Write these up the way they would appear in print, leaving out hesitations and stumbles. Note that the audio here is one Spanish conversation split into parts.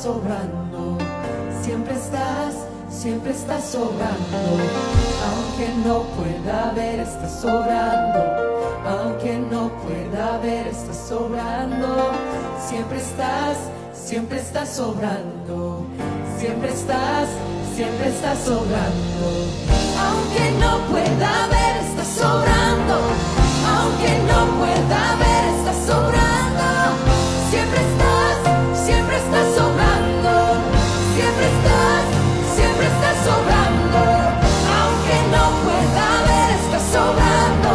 sobrando. Siempre estás sobrando. Aunque no pueda ver, estás sobrando. Aunque no pueda ver, estás sobrando. Siempre estás sobrando. Siempre estás sobrando. Aunque no pueda ver, estás sobrando. Aunque no pueda ver, estás sobrando. Siempre estás sobrando. Siempre estás sobrando. Aunque no pueda ver, estás sobrando.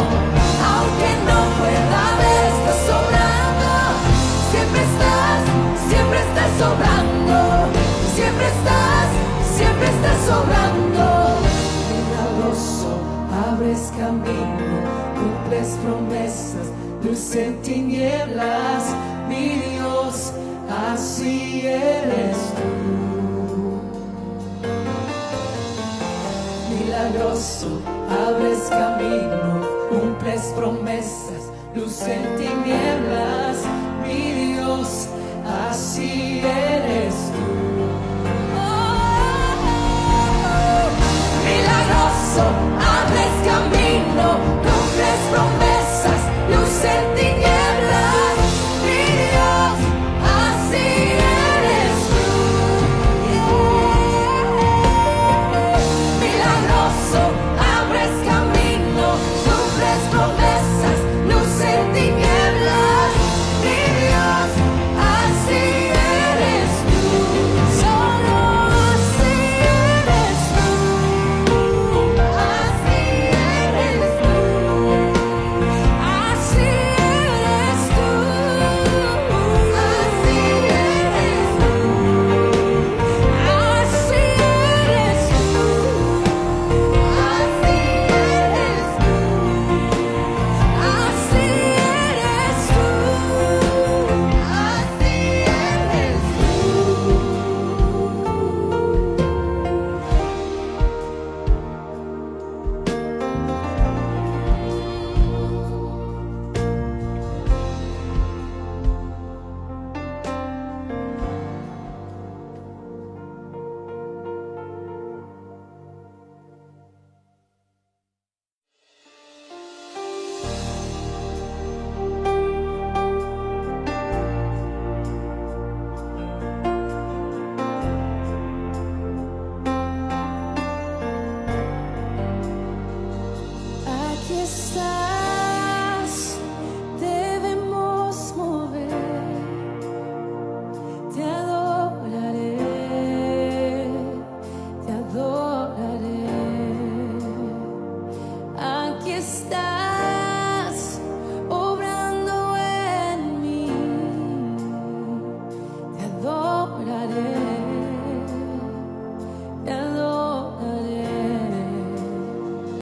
Aunque no pueda ver, estás sobrando. Siempre estás sobrando. Siempre estás sobrando. Milagroso, abres camino, cumples promesas, luz en tinieblas, mi Dios, así eres tú. Milagroso, abres camino, cumples promesas, luz en tinieblas, mi Dios, así eres tú. Milagroso,